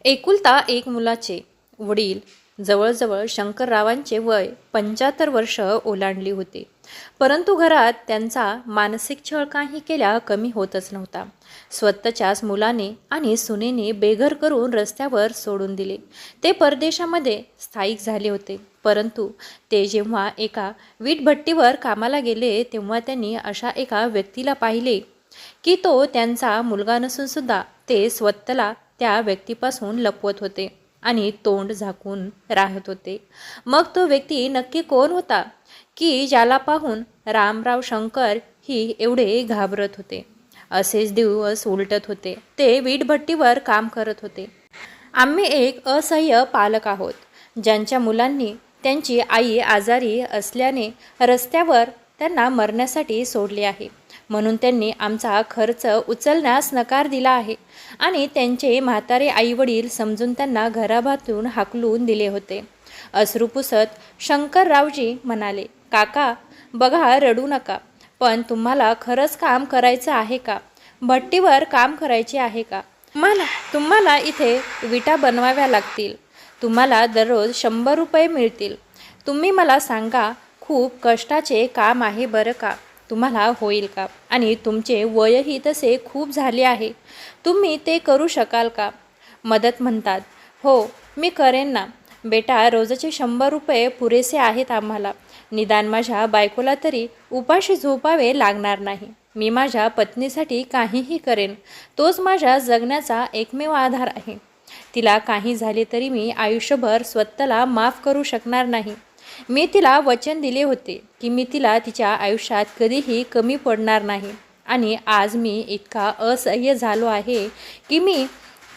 एकुलता एक मुलाचे वडील जवळजवळ शंकररावांचे वय 75 वर्ष ओलांडली होते. परंतु घरात त्यांचा मानसिक छळ काही केल्या कमी होतच नव्हता. स्वतःच्याच मुलाने आणि सुनेने बेघर करून रस्त्यावर सोडून दिले. ते परदेशामध्ये स्थायिक झाले होते. परंतु ते जेव्हा एका वीटभट्टीवर कामाला गेले तेव्हा त्यांनी अशा एका व्यक्तीला पाहिले की तो त्यांचा मुलगा नसून सुद्धा ते स्वतःला त्या व्यक्तीपासून लपवत होते आणि तोंड झाकून राहत होते. मग तो व्यक्ती नक्की कोण होता की ज्याला पाहून रामराव शंकर ही एवढे घाबरत होते. असेच दिवस उलटत होते. ते वीटभट्टीवर काम करत होते. आम्ही एक असह्य पालक आहोत, ज्यांच्या मुलांनी त्यांची आई आजारी असल्याने रस्त्यावर त्यांना मरण्यासाठी सोडले आहे. म्हणून त्यांनी आमचा खर्च उचलण्यास नकार दिला आहे आणि त्यांचे म्हातारे आईवडील समजून त्यांना घराबाहेरून हाकलून दिले होते. अश्रू पुसत शंकररावजी म्हणाले, काका बघा, रडू नका. पण तुम्हाला खरंच काम करायचं आहे का? भट्टीवर काम करायचे आहे का? तुम्हाला इथे विटा बनवाव्या लागतील. तुम्हाला दररोज 100 रुपये मिळतील. तुम्ही मला सांगा, खूप कष्टाचे काम आहे बरं का? तुम्हाला होईल का? आणि तुमचे वयही तसे खूप झाले आहे. तुम्ही ते करू शकाल का? मदत म्हणतात, हो मी करेन ना बेटा. रोजचे 100 रुपये पुरेसे आहेत आम्हाला. निदान माझ्या बायकोला तरी उपाशी झोपावे लागणार नाही. मी माझ्या पत्नीसाठी काहीही करेन. तोच माझ्या जगण्याचा एकमेव आधार आहे. तिला काही झाले तरी मी आयुष्यभर स्वतःला माफ करू शकणार नाही. मी तिला वचन दिले होते की मी तिला तिच्या आयुष्यात कधीही कमी पडणार नाही. आणि आज मी इतका असह्य झालो आहे की मी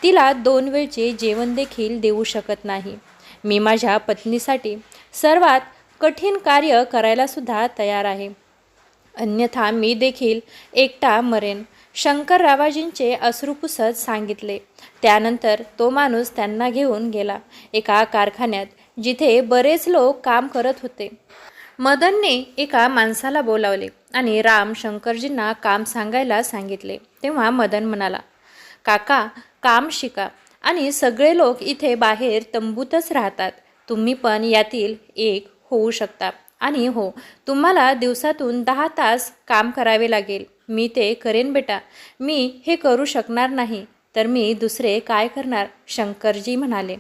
तिला 2 वेळचे जेवण देखील देऊ शकत नाही. मी माझ्या पत्नीसाठी सर्वात कठीण कार्य करायला सुद्धा तयार आहे. अन्यथा मी देखील एकटा मरेन. शंकररावाजींचे अश्रू पुसत सांगितले. त्यानंतर तो माणूस त्यांना घेऊन गेला एका कारखान्यात, जिथे बरेच लोक काम करत होते. मदनने एका माणसाला बोलावले आणि राम शंकरजींना काम सांगायला सांगितले. तेव्हा मदन म्हणाला, काका काम शिका आणि सगळे लोक इथे बाहेर तंबूतच राहतात. तुम्ही पण यातील एक होऊ शकता. आणि हो, तुम्हाला दिवसातून 10 तास काम करावे लागेल. मी ते करेन बेटा. मी हे करू शकणार नाही तर मी दुसरे काय करणार? शंकरजी म्हणाले,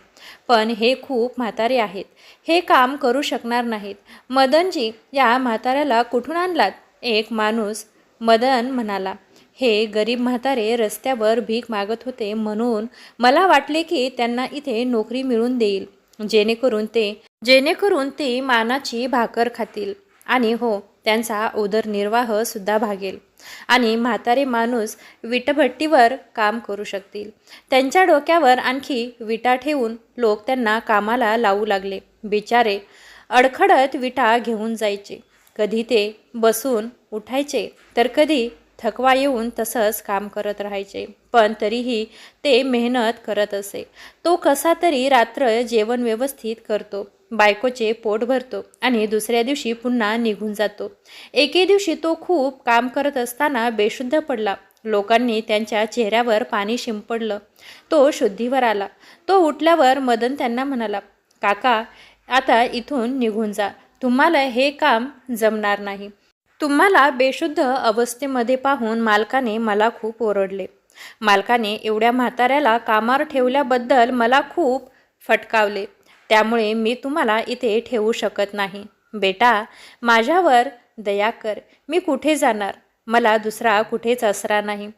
पण हे खूप म्हातारे आहेत. हे काम करू शकणार नाहीत. मदनजी, या म्हाताऱ्याला कुठून आणलात? एक माणूस मदन म्हणाला, हे गरीब म्हातारे रस्त्यावर भीक मागत होते, म्हणून मला वाटले की त्यांना इथे नोकरी मिळून देईल, जेणेकरून ते मानाची भाकर खातील आणि हो, त्यांचा उदरनिर्वाह सुद्धा भागेल. आणि म्हातारे माणूस विटभट्टीवर काम करू शकतील. त्यांच्या डोक्यावर आणखी विटा ठेवून लोक त्यांना कामाला लावू लागले. बिचारे अडखडत विटा घेऊन जायचे. कधी ते बसून उठायचे तर कधी थकवा येऊन तसंच काम करत राहायचे. पण तरीही ते मेहनत करत असे. तो कसा तरी रात्र जेवण व्यवस्थित करतो, बायकोचे पोट भरतो आणि दुसऱ्या दिवशी पुन्हा निघून जातो. एके दिवशी तो खूप काम करत असताना बेशुद्ध पडला. लोकांनी त्यांच्या चेहऱ्यावर पाणी शिंपडलं. तो शुद्धीवर आला. तो उठल्यावर मदन त्यांना म्हणाला, काका आता इथून निघून जा. तुम्हाला हे काम जमणार नाही. तुम्हाला बेशुद्ध अवस्थेमध्ये पाहून मालकाने मला खूप ओरडले. मालकाने एवढ्या म्हाताऱ्याला कामावर ठेवल्याबद्दल मला खूप फटकावले. त्यामुळे मी तुम्हाला इथे ठेवू शकत नाही. बेटा माझ्यावर दया कर. मी कुठे जाणार? मला दुसरा कुठेच आसरा नाही.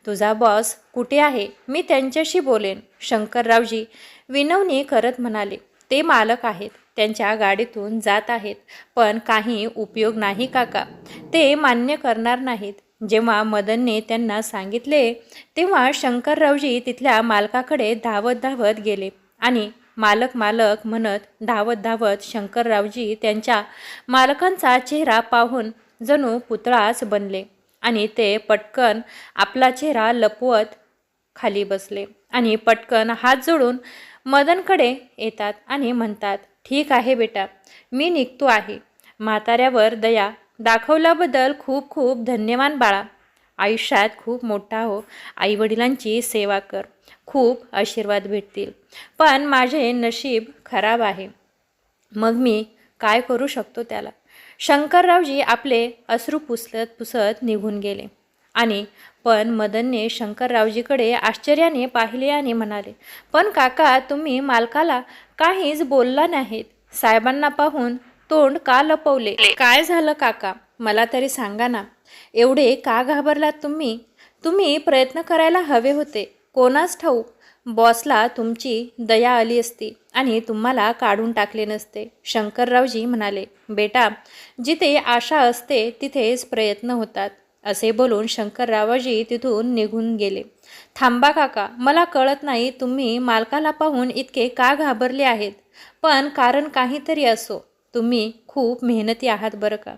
तुझा बॉस कुठे आहे? मी त्यांच्याशी बोलेन. शंकररावजी विनवणी करत म्हणाले, ते मालक आहेत. त्यांच्या गाडीतून जात आहेत. पण काही उपयोग नाही काका. ते मान्य करणार नाहीत. जेव्हा मदनने त्यांना सांगितले तेव्हा शंकररावजी तिथल्या मालकाकडे धावत धावत गेले आणि मालक मालक म्हणत धावत धावत शंकररावजी त्यांच्या मालकांचा चेहरा पाहून जणू पुतळाच बनले आणि ते पटकन आपला चेहरा लपवत खाली बसले आणि पटकन हात जोडून मदनकडे येतात आणि म्हणतात, ठीक आहे बेटा, मी निघतो आहे. म्हाताऱ्यावर दया दाखवल्याबद्दल खूप खूप धन्यवाद बाळा. आयुष्यात खूप मोठा हो, आईवडिलांची सेवा कर, खूप आशीर्वाद भेटतील. पण माझे नशीब खराब आहे. मग मी काय करू शकतो त्याला? शंकररावजी आपले अश्रू पुसत पुसत निघून गेले. आणि पण मदनने शंकररावजीकडे आश्चर्याने पाहिले आणि म्हणाले, पण काका, तुम्ही मालकाला काहीच बोलला नाहीत. साहेबांना पाहून तोंड का लपवले? काय झालं काका, मला तरी सांगा ना. एवढे का घाबरलात तुम्ही? तुम्ही प्रयत्न करायला हवे होते. कोणास ठाऊक, बॉसला तुमची दया आली असती आणि तुम्हाला काढून टाकले नसते. शंकररावजी म्हणाले, बेटा, जिथे आशा असते तिथेच प्रयत्न होतात. असे बोलून शंकररावजी तिथून निघून गेले. थांबा काका, मला कळत नाही तुम्ही मालकाला पाहून इतके का घाबरले आहेत. पण कारण काहीतरी असो, तुम्ही खूप मेहनती आहात बरं का.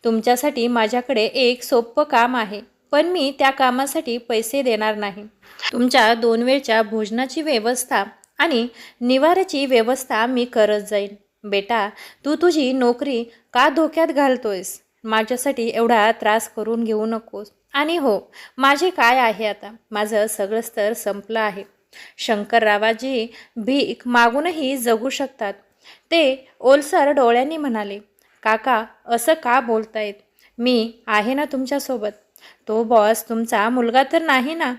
तुमच्यासाठी माझ्याकडे एक सोपं काम आहे, पण मी त्या कामासाठी पैसे देणार नाही. तुमच्या 2 वेळच्या भोजनाची व्यवस्था आणि निवाऱ्याची व्यवस्था मी करत जाईन. बेटा, तू तुझी नोकरी का धोक्यात घालतोयस? माझ्यासाठी एवढा त्रास करून घेऊ नकोस. आणि हो, माझे काय आहे आता, माझं सगळंच तर संपलं आहे. शंकररावाजी भीक मागूनही जगू शकतात. ते ओलसर डोळ्यांनी म्हणाले, काका, असं का बोलतायत? मी आहे ना तुमच्यासोबत. तो बॉस तुमचा मुलगा तर नाही ना?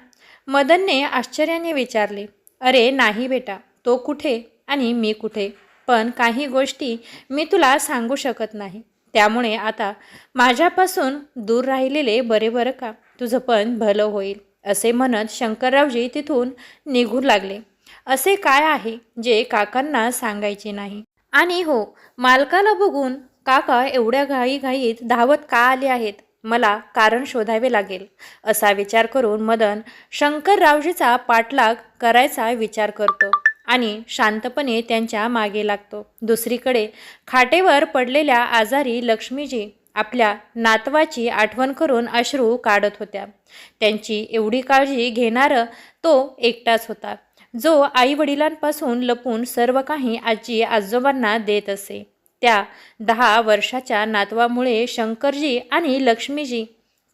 मदनने आश्चर्याने विचारले. अरे नाही बेटा, तो कुठे आणि मी कुठे? पण काही गोष्टी मी तुला सांगू शकत नाही. त्यामुळे आता माझ्यापासून दूर राहिलेले बरे बरं का. तुझं पण भलं होईल. असे म्हणत शंकररावजी तिथून निघू लागले. असे काय आहे जे काकांना सांगायचे नाही? आणि हो, मालकाला बघून काका एवढ्या घाईघाईत धावत का आले आहेत? मला कारण शोधावे लागेल. असा विचार करून मदन शंकररावजीचा पाठलाग करायचा विचार करतो आणि शांतपणे त्यांच्या मागे लागतो. दुसरीकडे खाटेवर पडलेल्या आजारी लक्ष्मीजी आपल्या नातवाची आठवण करून अश्रू काढत होत्या. त्यांची एवढी काळजी घेणारं तो एकटाच होता, जो आईवडिलांपासून लपून सर्व काही आजी आजोबांना देत असे. त्या 10 वर्षाच्या नातवामुळे शंकरजी आणि लक्ष्मीजी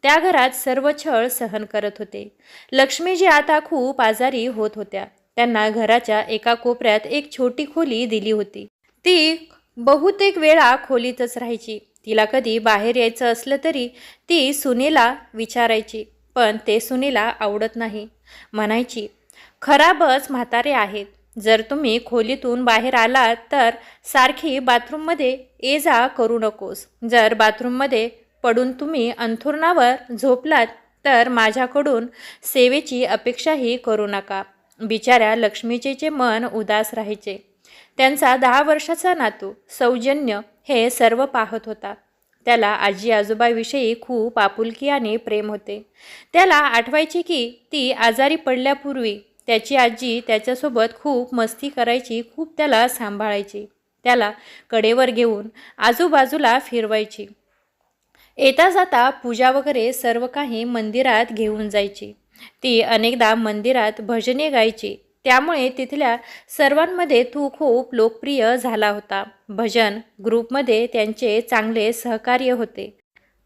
त्या घरात सर्व छळ सहन करत होते. लक्ष्मीजी आता खूप आजारी होत होत्या. त्यांना घराच्या एका कोपऱ्यात एक छोटी खोली दिली होती. ती बहुतेक वेळा खोलीतच राहायची. तिला कधी बाहेर यायचं असलं तरी ती सुनेला विचारायची, पण ते सुनेला आवडत नाही. म्हणायची, खराबच म्हातारे आहेत. जर तुम्ही खोलीतून बाहेर आलात तर सारखी बाथरूममध्ये ये जा करू नकोस. जर बाथरूममध्ये पडून तुम्ही अंथरुणावर झोपलात तर माझ्याकडून सेवेची अपेक्षाही करू नका. बिचाऱ्या लक्ष्मीचे मन उदास राहायचे. त्यांचा 10 वर्षाचा नातू सौजन्य हे सर्व पाहत होता. त्याला आजी आजोबाविषयी खूप आपुलकी आणि प्रेम होते. त्याला आठवायचे की ती आजारी पडल्यापूर्वी त्याची आजी त्याच्यासोबत खूप मस्ती करायची, खूप त्याला सांभाळायची. त्याला कडेवर घेऊन आजूबाजूला फिरवायची. येता जाता पूजा वगैरे सर्व काही मंदिरात घेऊन जायची. ती अनेकदा मंदिरात भजने गायची. त्यामुळे तिथल्या सर्वांमध्ये तो खूप लोकप्रिय झाला होता. भजन ग्रुपमध्ये त्यांचे चांगले सहकार्य होते.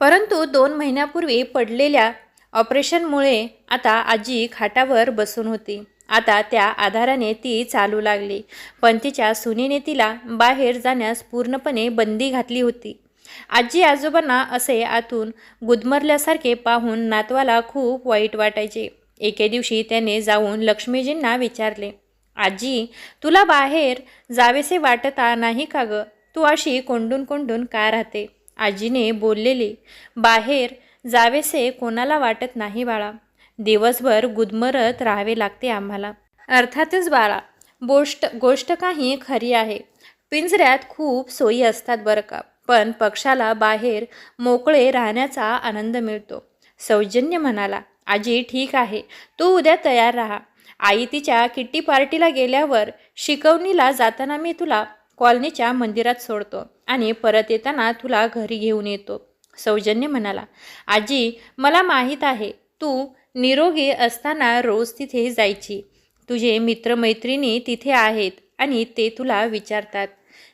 परंतु 2 महिन्यापूर्वी पडलेल्या ऑपरेशनमुळे आता आजी खाटावर बसून होती. आता त्या आधाराने ती चालू लागली, पण तिच्या सुनेने तिला बाहेर जाण्यास पूर्णपणे बंदी घातली होती. आजी आजोबांना असे आतून गुदमरल्यासारखे पाहून नातवाला खूप वाईट वाटायचे. एके दिवशी त्याने जाऊन लक्ष्मीजींना विचारले, आजी, तुला बाहेर जावेसे वाटत नाही का ग? तू अशी कोंडून कोंडून का राहते? आजीने बोललेली, बाहेर जावेसे कोणाला वाटत नाही बाळा. दिवसभर गुदमरत राहावे लागते आम्हाला. अर्थातच बाळा, गोष्ट काही खरी आहे. पिंजऱ्यात खूप सोयी असतात बरं का, पण पक्षाला बाहेर मोकळे राहण्याचा आनंद मिळतो. सौजन्य म्हणाला, आजी ठीक आहे, तू उद्या तयार राहा. आई तिच्या किट्टी पार्टीला गेल्यावर शिकवणीला जाताना मी तुला कॉलनीच्या मंदिरात सोडतो आणि परत येताना तुला घरी घेऊन येतो. सौजन्य म्हणाला, आजी, मला माहीत आहे तू निरोगी असताना रोज तिथे जायची. तुझे मित्रमैत्रिणी तिथे आहेत आणि ते तुला विचारतात.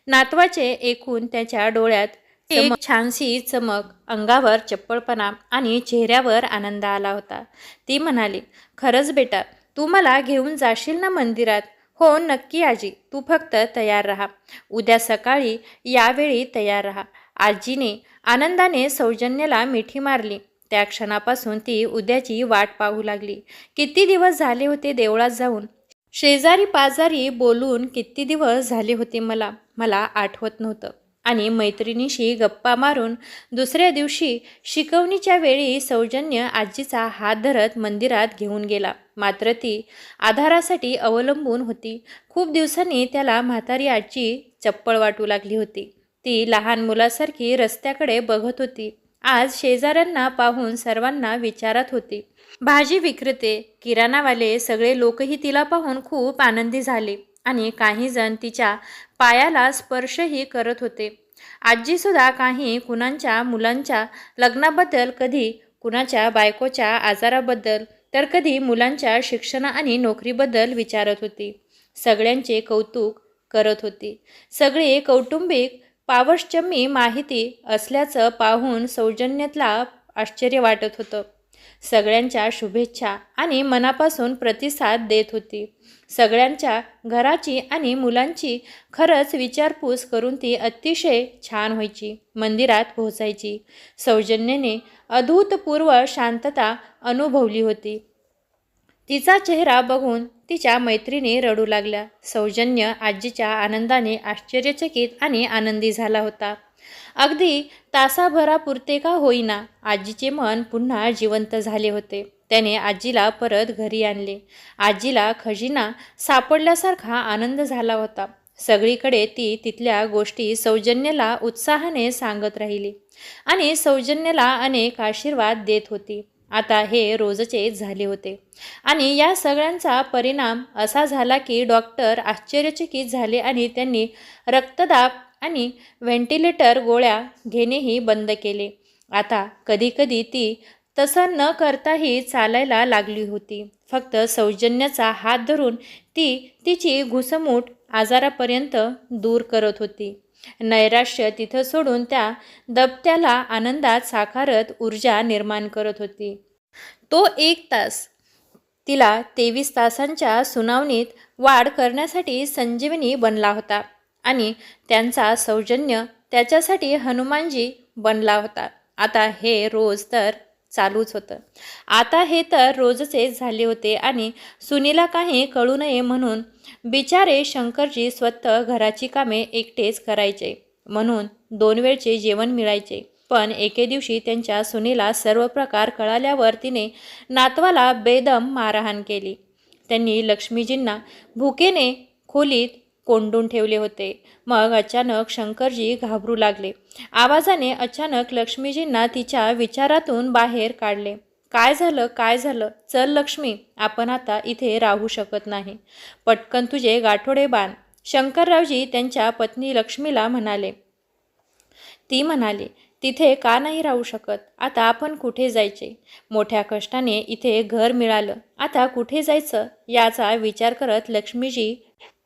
नातवाचे ऐकून त्याच्या डोळ्यात एक छानशी चमक, अंगावर चप्पळपणा आणि चेहऱ्यावर आनंद आला होता. ती म्हणाली, खरंच बेटा, तू मला घेऊन जाशील ना मंदिरात? हो नक्की आजी, तू फक्त तयार राहा. उद्या सकाळी यावेळी तयार राहा. आजीने आनंदाने सौजन्याला मिठी मारली. त्या क्षणापासून ती उद्याची वाट पाहू लागली. किती दिवस झाले होते देवळात जाऊन, शेजारी पाजारी बोलून किती दिवस झाले होते मला आठवत नव्हतं. आणि मैत्रिणीशी गप्पा मारून दुसऱ्या दिवशी शिकवणीच्या वेळी सौजन्य आजीचा हात धरत मंदिरात घेऊन गेला. मात्र ती आधारासाठी अवलंबून होती. खूप दिवसांनी त्याला म्हातारी आजी चप्पळ वाटू लागली होती. ती लहान मुलासारखी रस्त्याकडे बघत होती. आज शेजाऱ्यांना पाहून सर्वांना विचारत होती. भाजी विक्रेते, किराणावाले सगळे लोकही तिला पाहून खूप आनंदी झाले आणि काही जण तिच्या पायाला स्पर्शही करत होते. आजीसुद्धा काही कुणाच्या मुलांच्या लग्नाबद्दल, कधी कुणाच्या बायकोच्या आजाराबद्दल, तर कधी मुलांच्या शिक्षण आणि नोकरीबद्दल विचारत होती. सगळ्यांचे कौतुक करत होती. सगळे कौटुंबिक पावशचम्मी माहिती असल्याचं पाहून सौजन्यातला आश्चर्य वाटत होतं. सगळ्यांच्या शुभेच्छा आणि मनापासून प्रतिसाद देत होती. सगळ्यांच्या घराची आणि मुलांची खरंच विचारपूस करून ती अतिशय छान व्हायची. मंदिरात पोहोचायची. सौजन्याने अभूतपूर्व शांतता अनुभवली होती. तिचा चेहरा बघून तिच्या मैत्रिणी रडू लागल्या. सौजन्य आजीच्या आनंदाने आश्चर्यचकित आणि आनंदी झाला होता. अगदी तासाभरापुरते का होईना आजीचे मन पुन्हा जिवंत झाले होते. त्याने आजीला परत घरी आणले. आजीला खजिना सापडल्यासारखा आनंद झाला होता. सगळीकडे ती तिथल्या गोष्टी सौजन्याला उत्साहाने सांगत राहिली आणि सौजन्याला अनेक आशीर्वाद देत होती. आता हे रोजचेच झाले होते आणि या सगळ्यांचा परिणाम असा झाला की डॉक्टर आश्चर्यचकित झाले आणि त्यांनी रक्तदाब आणि व्हेंटिलेटर गोळ्या घेणेही बंद केले. आता कधीकधी ती तसं न करताही चालायला लागली होती. फक्त सौजन्याचा हात धरून ती तिची घुसमुट आजारापर्यंत दूर करत होती. नैराश्य तिथं सोडून त्या दबत्याला आनंदात साकारत ऊर्जा निर्माण करत होती. तो 1 तास तिला 23 तासांच्या सुनावणीत वाढ करण्यासाठी संजीवनी बनला होता आणि त्यांचा सौजन्य त्याच्यासाठी हनुमानजी बनला होता. आता हे रोज तर चालूच होतं. आता हे तर रोजचेच झाले होते आणि सुनीला काही कळू नये म्हणून बिचारे शंकरजी स्वतः घराची कामे एकटेच करायचे. म्हणून 2 वेळचे जेवण मिळायचे. पण एके दिवशी त्यांच्या सुनीला सर्व प्रकार कळाल्यावर तिने नातवाला बेदम मारहाण केली. त्यांनी लक्ष्मीजींना भुकेने खोलीत कोंडून ठेवले होते. मग अचानक शंकरजी घाबरू लागले. आवाजाने अचानक लक्ष्मीजींना तिच्या विचारातून बाहेर काढले. काय झालं, काय झालं? चल लक्ष्मी, आपण आता इथे राहू शकत नाही. पटकन तुझे गाठोडे बांध. शंकररावजी त्यांच्या पत्नी लक्ष्मीला म्हणाले. ती म्हणाली, तिथे का नाही राहू शकत? आता आपण कुठे जायचे? मोठ्या कष्टाने इथे घर मिळालं, आता कुठे जायचं याचा विचार करत लक्ष्मीजी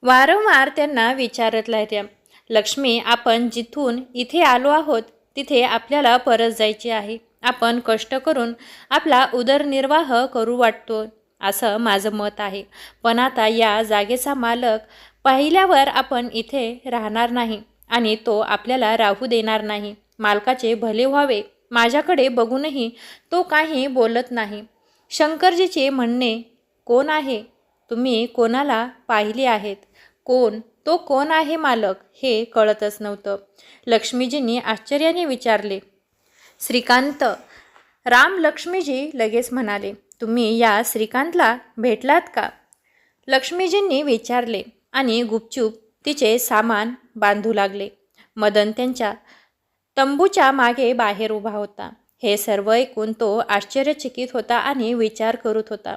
वारंवार त्यांना विचारत राहिल्या. लक्ष्मी, आपण जिथून इथे आलो आहोत तिथे आपल्याला परत जायचे आहे. आपण कष्ट करून आपला उदरनिर्वाह करू वाटतो असं माझं मत आहे. पण आता या जागेचा मालक पाहिल्यावर आपण इथे राहणार नाही आणि तो आपल्याला राहू देणार नाही. मालकाचे भले व्हावे. माझ्याकडे बघूनही तो काही बोलत नाही. शंकरजीचे म्हणणे, कोण आहे? तुम्ही कोणाला पाहिले आहेत? तो कोण आहे मालक? हे कळतच नव्हतं. लक्ष्मीजींनी आश्चर्याने विचारले. श्रीकांत. राम. लक्ष्मीजी लगेच म्हणाले. तुम्ही या श्रीकांतला भेटलात का? लक्ष्मीजींनी विचारले आणि गुपचूप तिचे सामान बांधू लागले. मदन त्यांच्या तंबूच्या मागे बाहेर उभा होता. हे सर्व ऐकून तो आश्चर्यचकित होता आणि विचार करत होता.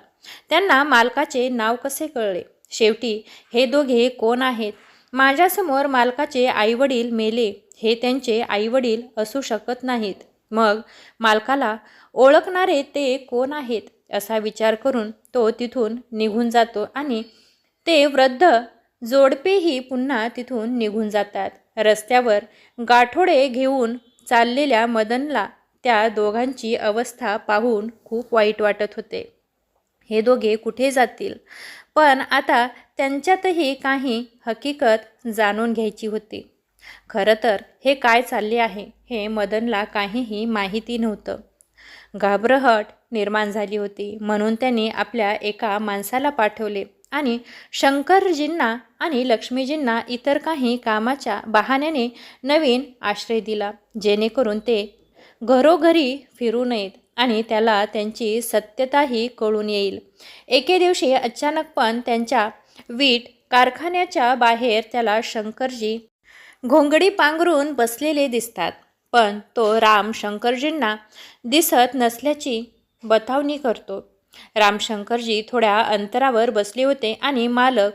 त्यांना मालकाचे नाव कसे कळले? शेवटी हे दोघे कोण आहेत? माझ्यासमोर मालकाचे आईवडील मेले. हे त्यांचे आईवडील असू शकत नाहीत. मग मालकाला ओळखणारे ते कोण आहेत? असा विचार करून तो तिथून निघून जातो आणि ते वृद्ध जोडपेही पुन्हा तिथून निघून जातात. रस्त्यावर गाठोडे घेऊन चाललेल्या मदनला त्या दोघांची अवस्था पाहून खूप वाईट वाटत होते. हे दोघे कुठे जातील? पण आता त्यांच्यातही काही हकीकत जाणून घ्यायची होती. खरं तर हे काय चालले आहे हे मदनला काहीही माहिती नव्हतं. घाबरहट निर्माण झाली होती, म्हणून त्यांनी आपल्या एका माणसाला पाठवले आणि शंकरजींना आणि लक्ष्मीजींना इतर काही कामाच्या बहाण्याने नवीन आश्रय दिला, जेणेकरून ते घरोघरी फिरू नयेत आणि त्याला त्यांची सत्यताही कळून येईल. एके दिवशी अचानकपण त्यांच्या वीट कारखान्याच्या बाहेर त्याला शंकरजी घोंगडी पांघरून बसलेले दिसतात. पण तो राम शंकरजींना दिसत नसल्याची बतावणी करतो. रामशंकरजी थोड्या अंतरावर बसले होते आणि मालक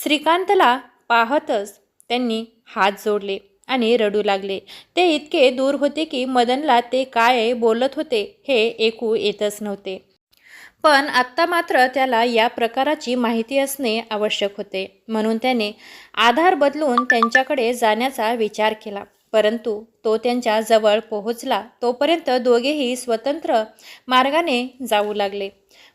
श्रीकांतला पाहतच त्यांनी हात जोडले आणि रडू लागले. ते इतके दूर होते की मदनला ते काय बोलत होते हे ऐकू येतच नव्हते. पण आत्ता मात्र त्याला या प्रकाराची माहिती असणे आवश्यक होते, म्हणून त्याने आधार बदलून त्यांच्याकडे जाण्याचा विचार केला. परंतु तो त्यांच्या जवळ पोहोचला तोपर्यंत दोघेही स्वतंत्र मार्गाने जाऊ लागले.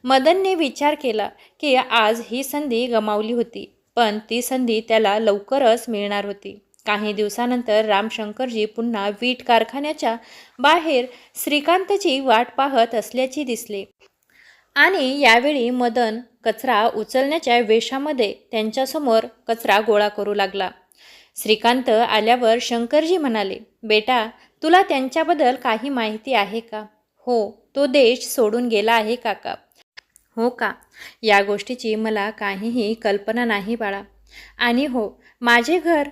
मदनने विचार केला की आज ही संधी गमावली होती, पण ती संधी त्याला लवकरच मिळणार होती. काही दिवसानंतर रामशंकरजी पुन्हा वीट कारखान्याच्या बाहेर श्रीकांतची वाट पाहत असल्याचे दिसले आणि यावेळी मदन कचरा उचलण्याच्या वेशामध्ये त्यांच्यासमोर कचरा गोळा करू लागला. श्रीकांत आल्यावर शंकरजी म्हणाले, बेटा, तुला त्यांच्याबद्दल काही माहिती आहे का? हो, तो देश सोडून गेला आहे काका. हो का? या गोष्टीची मला काहीही कल्पना नाही बाळा. आणि हो, माझे घर?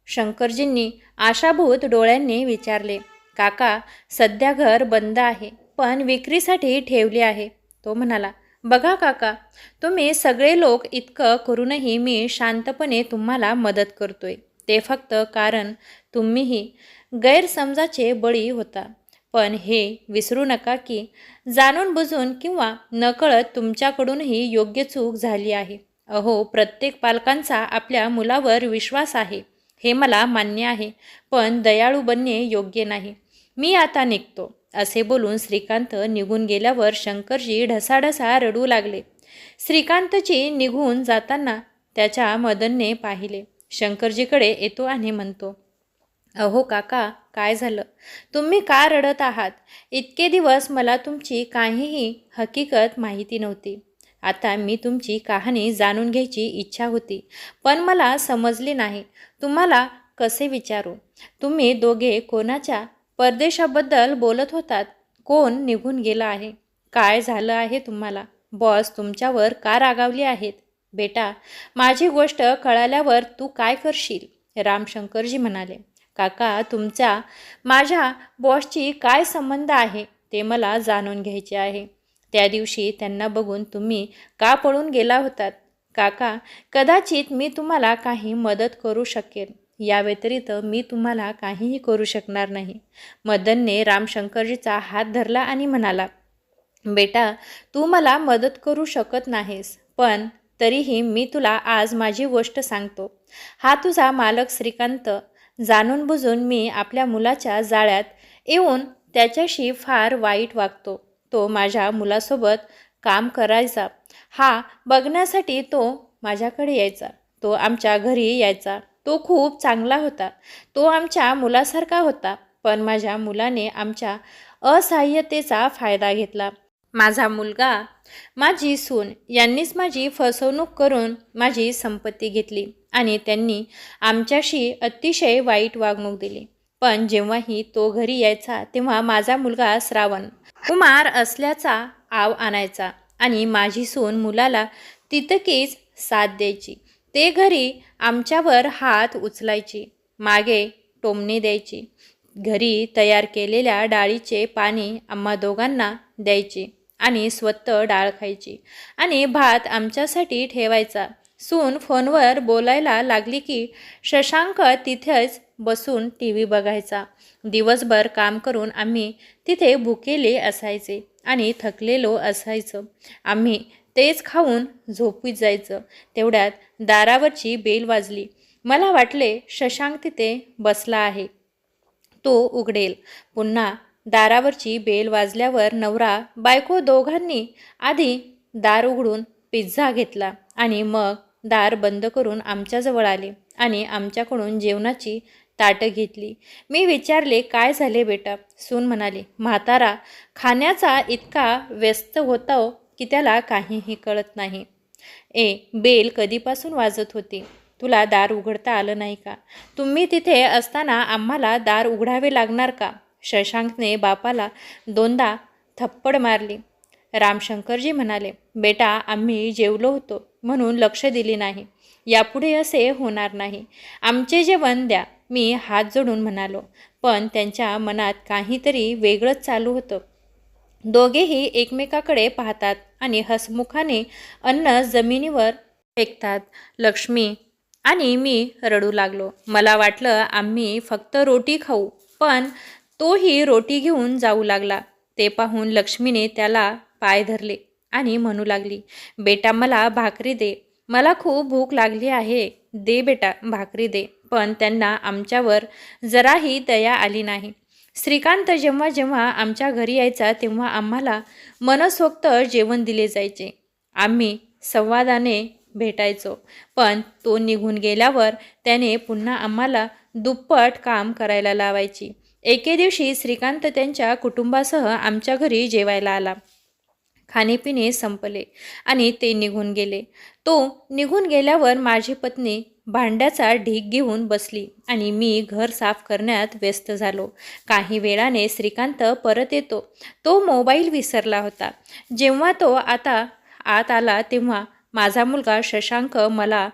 शंकरजींनी आशाभूत डोळ्यांनी विचारले. काका, सध्या घर बंद आहे, पण विक्रीसाठी ठेवले आहे. तो म्हणाला, बघा काका, तुम्ही सगळे लोक इतकं करूनही मी शांतपणे तुम्हाला मदत करतोय. ते फक्त कारण तुम्हीही गैरसमजाचे बळी होता. पण हे विसरू नका की जाणून बुजून किंवा नकळत तुमच्याकडूनही योग्य चूक झाली आहे. अहो, प्रत्येक पालकांचा आपल्या मुलावर विश्वास आहे, हे मला मान्य आहे, पण दयाळू बनणे योग्य नाही. मी आता निघतो. असे बोलून श्रीकांत निघून गेल्यावर शंकरजी ढसाढसा रडू लागले. श्रीकांतची निघून जाताना त्याच्या मदनने पाहिले. शंकरजीकडे येतो आणि म्हणतो, अहो काका, काय झालं? तुम्ही का रडत आहात? इतके दिवस मला तुमची काहीही हकीकत माहिती नव्हती. आता मी तुमची कहाणी जाणून घ्यायची इच्छा होती, पण मला समजले नाही. तुम्हाला कसे विचारू? तुम्ही दोघे कोणाच्या परदेशाबद्दल बोलत होतात? कोण निघून गेला आहे? काय झालं आहे तुम्हाला? बॉस तुमच्यावर का रागावले आहेत? बेटा, माझी गोष्ट कळाल्यावर तू काय करशील? रामशंकरजी म्हणाले, काका, तुमचा माझ्या बॉसची काय संबंध आहे ते मला जाणून घ्यायचे आहे. त्या दिवशी त्यांना बघून तुम्ही का पळून गेला होतात? काका, कदाचित मी तुम्हाला काही मदत करू शकेन, या व्यतिरिक्त मी तुम्हाला काहीही करू शकणार नाही. मदनने रामशंकरजीचा हात धरला आणि म्हणाला, बेटा, तू मला मदत करू शकत नाहीस, पण तरीही मी तुला आज माझी गोष्ट सांगतो. हा तुझा मालक श्रीकांत. जाणून बुजून मी आपल्या मुलाच्या जाळ्यात येऊन त्याच्याशी फार वाईट वागतो. तो माझ्या मुलासोबत काम करायचा. हा बघण्यासाठी तो माझ्याकडे यायचा. तो आमच्या घरी यायचा. तो खूप चांगला होता. तो आमच्या मुलासारखा होता. पण माझ्या मुलाने आमच्या असहाय्यतेचा फायदा घेतला. माझा मुलगा, माझी सून यांनीच माझी फसवणूक करून माझी संपत्ती घेतली आणि त्यांनी आमच्याशी अतिशय वाईट वागणूक दिली. पण जेव्हाही तो घरी यायचा तेव्हा माझा मुलगा श्रावण कुमार असल्याचा आव आणायचा आणि माझी सून मुलाला तितकीच साथ द्यायची. ते घरी आमच्यावर हात उचलायची, मागे टोमणे द्यायची. घरी तयार केलेल्या डाळीचे पाणी आम्हा दोघांना द्यायची आणि स्वतः डाळ खायची आणि भात आमच्यासाठी ठेवायचा. सून फोनवर बोलायला लागली की शशांक तिथेच बसून TV बघायचा. दिवसभर काम करून आम्ही तिथे भुकेले असायचे आणि थकलेलो असायचं. आम्ही तेच खाऊन झोपीत जायचं. तेवढ्यात दारावरची बेल वाजली. मला वाटले शशांक तिथे बसला आहे. तो उघडेल. पुन्हा दारावरची बेल वाजल्यावर नवरा बायको दोघांनी आधी दार उघडून पिझ्झा घेतला आणि मग दार बंद करून आमच्याजवळ आले आणि आमच्याकडून जेवणाची ताटं घेतली. मी विचारले, काय झाले बेटा? सून म्हणाली, म्हातारा खाण्याचा इतका व्यस्त होतो की त्याला काहीही कळत नाही. बेल कधीपासून वाजत होती? तुला दार उघडता आलं नाही का? तुम्ही तिथे असताना आम्हाला दार उघडावे लागणार का? शशांकने बापाला 2दा थप्पड मारली. रामशंकरजी म्हणाले, बेटा आम्ही जेवलो होतो म्हणून लक्ष दिले नाही. यापुढे असे होणार नाही. आमचे जेवण द्या. मी हात जोडून म्हणालो, पण त्यांच्या मनात काहीतरी वेगळंच चालू होतं. दोघेही एकमेकाकडे पाहतात आणि हसमुखाने अन्न जमिनीवर फेकतात. लक्ष्मी आणि मी रडू लागलो. मला वाटलं आम्ही फक्त रोटी खाऊ, पण तोही रोटी घेऊन जाऊ लागला. ते पाहून लक्ष्मीने त्याला पाय धरले आणि म्हणू लागली, बेटा मला भाकरी दे. मला खूप भूक लागली आहे. दे बेटा भाकरी दे. पण त्यांना आमच्यावर जराही दया आली नाही. श्रीकांत जेव्हा जेव्हा आमच्या घरी यायचा तेव्हा आम्हाला मनसोक्त जेवण दिले जायचे. आम्ही संवादाने भेटायचो, पण तो निघून गेल्यावर त्याने पुन्हा आम्हाला दुप्पट काम करायला लावायची. एके दिवशी श्रीकांत त्यांच्या कुटुंबासह आमच्या घरी जेवायला आला. खाणेपिणे संपले आणि ते निघून गेले. तो निघून गेल्यावर माझी पत्नी भांड्याचा ढीग घेऊन बसली आणि मी घर साफ करण्यात व्यस्त झालो. काही वेळाने श्रीकांत परत येतो. तो मोबाईल विसरला होता. जेव्हा तो आता आत आला तेव्हा माझा मुलगा शशांक मला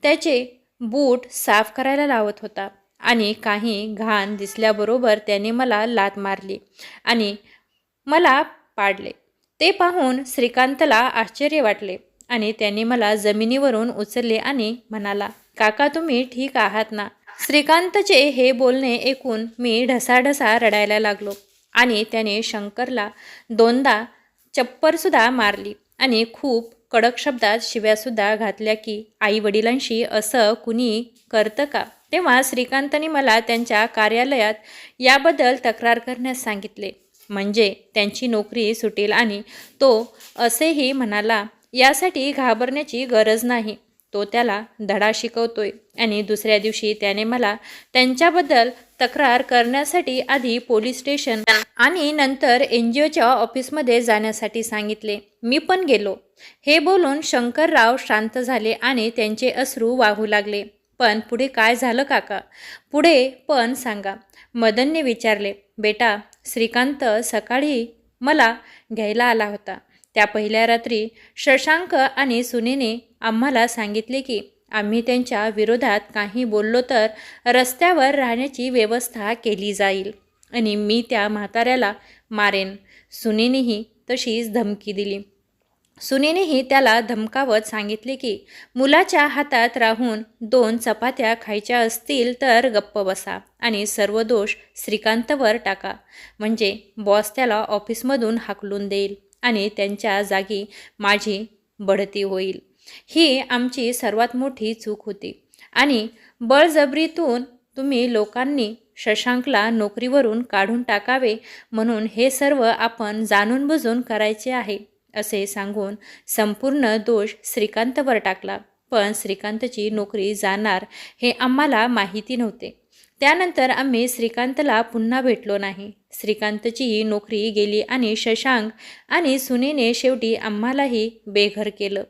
त्याचे बूट साफ करायला लावत होता आणि काही घाण दिसल्याबरोबर त्याने मला लाथ मारली आणि मला पाडले. ते पाहून श्रीकांतला आश्चर्य वाटले आणि त्याने मला जमिनीवरून उचलले आणि म्हणाला, काका तुम्ही ठीक आहात ना? श्रीकांतचे हे बोलणे ऐकून मी ढसाढसा रडायला लागलो आणि त्याने शंकरला 2दा चप्परसुद्धा मारली आणि खूप कडक शब्दात शिव्यासुद्धा घातल्या की आई वडिलांशी असं कुणी करतं का? तेव्हा श्रीकांतने मला त्यांच्या कार्यालयात याबद्दल तक्रार करण्यास सांगितले. म्हणजे त्यांची नोकरी सुटेल आणि तो असेही म्हणाला, यासाठी घाबरण्याची गरज नाही. तो त्याला धडा शिकवतोय. आणि दुसऱ्या दिवशी त्याने मला त्यांच्याबद्दल तक्रार करण्यासाठी आधी पोलीस स्टेशन आणि नंतर NGOच्या ऑफिसमध्ये जाण्यासाठी सांगितले. मी पण गेलो. हे बोलून शंकरराव शांत झाले आणि त्यांचे अश्रू वाहू लागले. पण पुढे काय झालं काका? पुढे पण सांगा. मदनने विचारले. बेटा श्रीकांत सकाळी मला घ्यायला आला होता. त्या पहिल्या रात्री शशांक आणि सुनेने आम्हाला सांगितले की आम्ही त्यांच्या विरोधात काही बोललो तर रस्त्यावर राहण्याची व्यवस्था केली जाईल आणि मी त्या म्हाताऱ्याला मारेन. सुनेनेही तशीच धमकी दिली. सुनेनेही त्याला धमकावत सांगितले की मुलाच्या हातात राहून 2 चपात्या खायच्या असतील तर गप्प बसा आणि सर्व दोष श्रीकांतवर टाका, म्हणजे बॉस त्याला ऑफिसमधून हाकलून देईल आणि त्यांच्या जागी माझी बढती होईल. ही आमची सर्वात मोठी चूक होती आणि बळजबरीतून तुम्ही लोकांनी शशांकला नोकरीवरून काढून टाकावे म्हणून हे सर्व आपण जाणून बुजून करायचे आहे असे सांगून संपूर्ण दोष श्रीकांतवर टाकला. पण श्रीकांतची नोकरी जाणार हे आम्हाला माहिती नव्हते. त्यानंतर आम्ही श्रीकांतला पुन्हा भेटलो नाही. श्रीकांतचीही नोकरी गेली आणि शशांक आणि सुनेने शेवटी आम्हालाही बेघर केलं.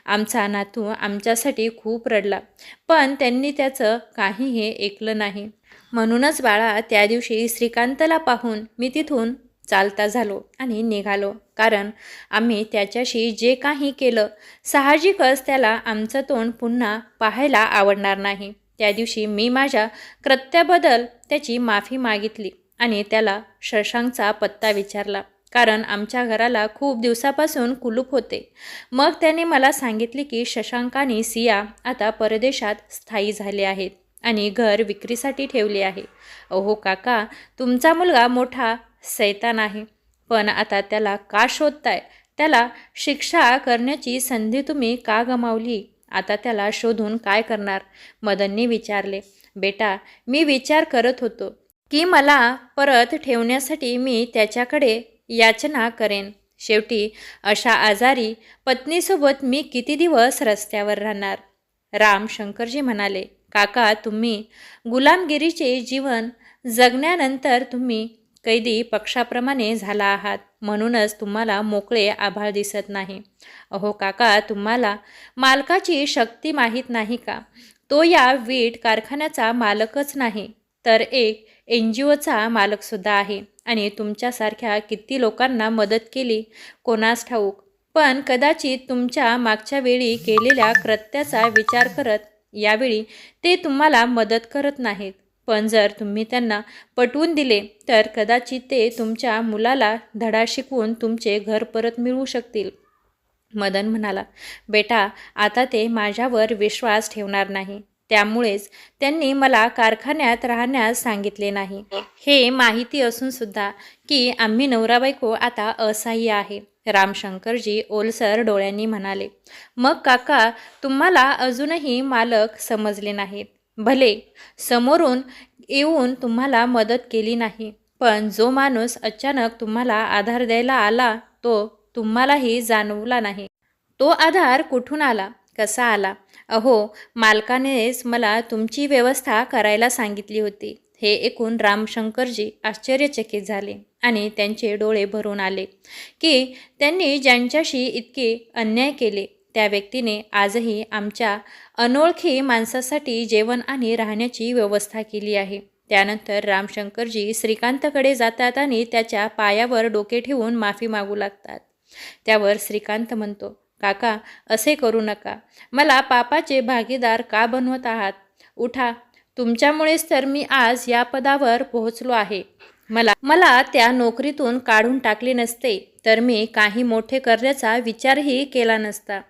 आमचा नातू आमच्यासाठी खूप रडला, पण त्यांनी त्याचं काहीही ऐकलं नाही. म्हणूनच बाळा, त्या दिवशी श्रीकांतला पाहून मी तिथून चालता झालो आणि निघालो, कारण आम्ही त्याच्याशी जे काही केलं साहजिकच त्याला आमचं तोंड पुन्हा पाहायला आवडणार नाही. त्या दिवशी मी माझ्या कृत्याबद्दल त्याची माफी मागितली आणि त्याला शशांकचा पत्ता विचारला, कारण आमच्या घराला खूप दिवसापासून कुलूप होते. मग त्याने मला सांगितले की शशांक आणि सिया आता परदेशात स्थायी झाले आहेत आणि घर विक्रीसाठी ठेवले आहे. अहो काका, तुमचा मुलगा मोठा सैतान आहे, पण आता त्याला का शोधताय? त्याला शिक्षा करण्याची संधी तुम्ही का गमावली? आता त्याला शोधून काय करणार? मदनने विचारले. बेटा, मी विचार करत होतो की मला परत ठेवण्यासाठी मी त्याच्याकडे याचना करेन. शेवटी अशा आजारी पत्नीसोबत मी किती दिवस रस्त्यावर राहणार. राम शंकरजी म्हणाले, काका, तुम्ही गुलामगिरीचे जीवन जगण्यानंतर तुम्ही कैदी पक्षाप्रमाणे झाला आहात, म्हणूनच तुम्हाला मोकळे आभाळ दिसत नाही. अहो काका, तुम्हाला मालकाची शक्ती माहीत नाही का? तो या वीट कारखान्याचा मालकच नाही, तर एक NGOचा मालकसुद्धा आहे आणि तुमच्यासारख्या किती लोकांना मदत केली कोणास ठाऊक. पण कदाचित तुमच्या मागच्या वेळी केलेल्या कृत्याचा विचार करत यावेळी ते तुम्हाला मदत करत नाहीत. पण जर तुम्ही त्यांना पटवून दिले तर कदाचित ते तुमच्या मुलाला धडा शिकवून तुमचे घर परत मिळवू शकतील. मदन म्हणाला, बेटा, आता ते माझ्यावर विश्वास ठेवणार नाही. त्यामुळेच त्यांनी मला कारखान्यात राहण्यास सांगितले नाही. हे माहिती असून सुद्धा की आम्ही नवरा बायको आता असहाय्य आहे. रामशंकरजी ओलसर डोळ्यांनी म्हणाले, मग काका, तुम्हाला अजूनही मालक समजले नाहीत. भले समोरून येऊन तुम्हाला मदत केली नाही, पण जो माणूस अचानक तुम्हाला आधार द्यायला आला तो तुम्हालाही जाणवला नाही. तो आधार कुठून आला, कसा आला? अहो, मालकानेच मला तुमची व्यवस्था करायला सांगितली होती. हे ऐकून रामशंकरजी आश्चर्यचकित झाले आणि त्यांचे डोळे भरून आले की त्यांनी ज्यांच्याशी इतके अन्याय केले त्या व्यक्तीने आजही आमच्या अनोळखी माणसासाठी जेवण आणि राहण्याची व्यवस्था केली आहे. त्यानंतर रामशंकरजी श्रीकांतकडे जातात आणि त्याच्या पायावर डोके ठेवून माफी मागू लागतात. त्यावर श्रीकांत म्हणतो, काका, असे करू नका. मला पापाचे भागीदार का बनवत आहात? उठा. तुमच्यामुळेच तर मी आज या पदावर पोहोचलो आहे. मला त्या नोकरीतून काढून टाकले नसते तर मी काही मोठे करण्याचा विचारही केला नसता.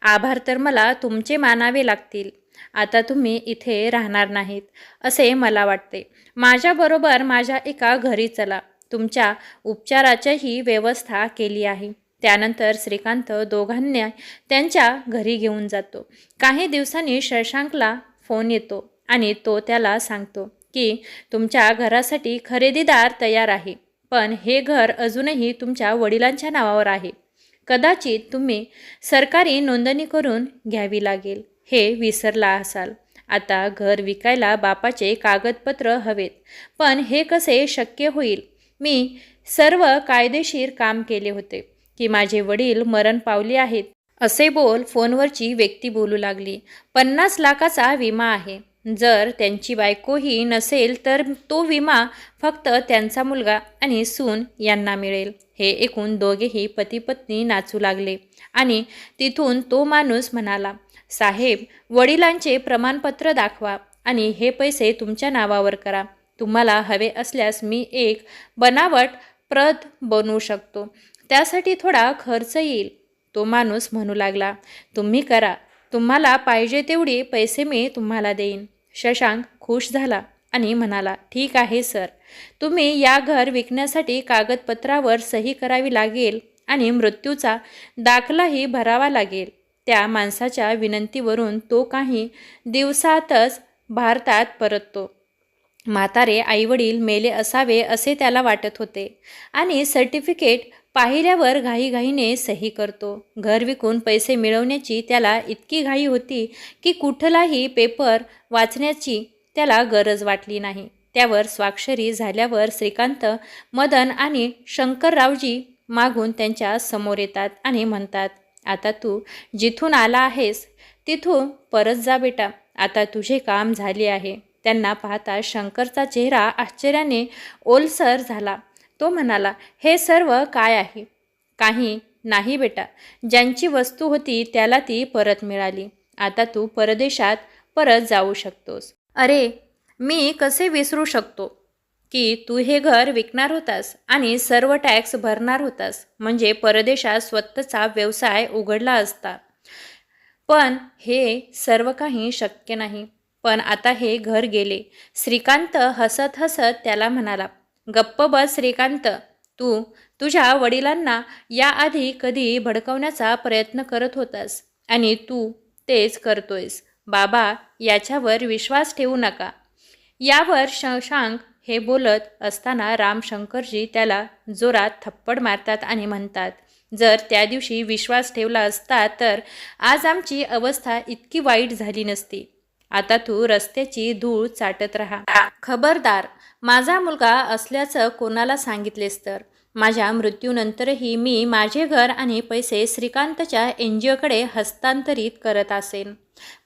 आभार तर मला तुमचे मानावे लागतील. आता तुम्ही इथे राहणार नाहीत असे मला वाटते. माझ्याबरोबर माझ्या एका घरी चला. तुमच्या उपचाराचीही व्यवस्था केली आहे. त्यानंतर श्रीकांत दोघांना त्यांच्या घरी घेऊन जातो. काही दिवसांनी शशांकला फोन येतो आणि तो त्याला सांगतो की तुमच्या घरासाठी खरेदीदार तयार आहे, पण हे घर अजूनही तुमच्या वडिलांच्या नावावर आहे. कदाचित तुम्ही सरकारी नोंदणी करून घ्यावी लागेल. हे विसरला असाल. आता घर विकायला बापाचे कागदपत्र हवेत, पण हे कसे शक्य होईल? मी सर्व कायदेशीर काम केले होते की माझे वडील मरण पावले आहेत. असे बोल फोनवरची व्यक्ती बोलू लागली. 50 लाखाचा विमा आहे. जर त्यांची बायकोही नसेल तर तो विमा फक्त त्यांचा मुलगा आणि सून यांना मिळेल. हे ऐकून दोघेही पती पत्नी नाचू लागले आणि तिथून तो माणूस म्हणाला, साहेब, वडिलांचे प्रमाणपत्र दाखवा आणि हे पैसे तुमच्या नावावर करा. तुम्हाला हवे असल्यास मी एक बनावट प्रत बनवू शकतो. त्यासाठी थोडा खर्च येईल. तो माणूस म्हणू लागला, तुम्ही करा. तुम्हाला पाहिजे तेवढे पैसे मी तुम्हाला देईन. शशांक खुश झाला आणि म्हणाला, ठीक आहे सर. तुम्ही या घर विकण्यासाठी कागदपत्रावर सही करावी लागेल आणि मृत्यूचा दाखलाही भरावा लागेल. त्या माणसाच्या विनंतीवरून तो काही दिवसातच भारतात परततो. म्हातारे आईवडील मेले असावे असे त्याला वाटत होते आणि सर्टिफिकेट पाहिल्यावर घाईघाईने सही करतो. घर विकून पैसे मिळवण्याची त्याला इतकी घाई होती की कुठलाही पेपर वाचण्याची त्याला गरज वाटली नाही. त्यावर स्वाक्षरी झाल्यावर श्रीकांत, मदन आणि शंकररावजी मागून त्यांच्या समोर येतात आणि म्हणतात, आता तू जिथून आला आहेस तिथून परत जा बेटा. आता तुझे काम झाले आहे. त्यांना पाहता शंकरचा चेहरा आश्चर्याने ओलसर झाला. तो म्हणाला, हे सर्व काय आहे? काही नाही बेटा. ज्यांची वस्तू होती त्याला ती परत मिळाली. आता तू परदेशात परत जाऊ शकतोस. अरे, मी कसे विसरू शकतो की तू हे घर विकणार होतास आणि सर्व टॅक्स भरणार होतास, म्हणजे परदेशात स्वतःचा व्यवसाय उघडला असता. पण हे सर्व काही शक्य नाही. पण आता हे घर गेले. श्रीकांत हसत हसत त्याला म्हणाला, गप्प बस श्रीकांत. तू तुझ्या वडिलांना याआधी कधी भडकवण्याचा प्रयत्न करत होतास आणि तू तेच करतोयस. बाबा याच्यावर विश्वास ठेवू नका. यावर शशांक हे बोलत असताना रामशंकरजी त्याला जोरात थप्पड मारतात आणि म्हणतात, जर त्या दिवशी विश्वास ठेवला असता तर आज आमची अवस्था इतकी वाईट झाली नसती. आता तू रस्त्याची धूळ चाटत राहा. खबरदार, माझा मुलगा असल्याचं कोणाला सांगितलेस तर माझ्या मृत्यूनंतरही मी माझे घर आणि पैसे श्रीकांतच्या NGOकडे हस्तांतरित करत असेन.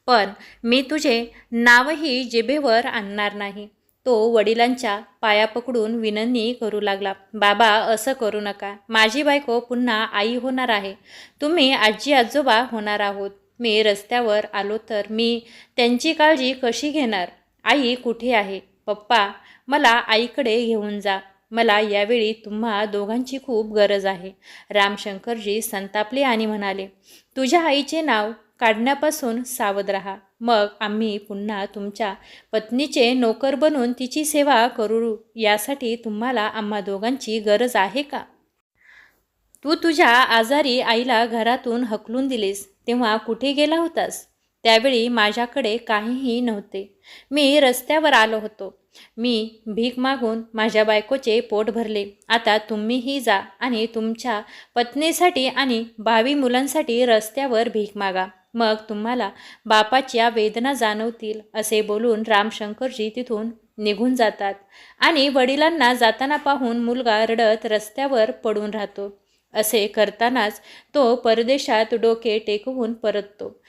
पण मी तुझे नावही जिभेवर आणणार नाही. तो वडिलांच्या पाया पकडून विनंती करू लागला. बाबा, असं करू नका. माझी बायको पुन्हा आई होणार आहे. तुम्ही आजी आजोबा होणार आहोत. मी रस्त्यावर आलो तर मी त्यांची काळजी कशी घेणार? आई कुठे आहे? पप्पा, मला आईकडे घेऊन जा. मला यावेळी तुम्हा दोघांची खूप गरज आहे. रामशंकरजी संतापले आणि म्हणाले, तुझ्या आईचे नाव काढण्यापासून सावध राहा. मग आम्ही पुन्हा तुमच्या पत्नीचे नोकर बनून तिची सेवा करू. यासाठी तुम्हाला आम्हा दोघांची गरज आहे का? तू तुझ्या आजारी आईला घरातून हकलून दिलेस तेव्हा कुठे गेला होतास? त्यावेळी माझ्याकडे काहीही नव्हते. मी रस्त्यावर आलो होतो. मी भीक मागून माझ्या बायकोचे पोट भरले. आता तुम्हीही जा आणि तुमच्या पत्नीसाठी आणि भावी मुलांसाठी रस्त्यावर भीक मागा. मग तुम्हाला बापाच्या वेदना जाणवतील. असे बोलून रामशंकरजी तिथून निघून जातात आणि वडिलांना जाताना पाहून मुलगा रडत रस्त्यावर पडून राहतो. असे करतानाच तो परदेशात डोके टेकवून परततो.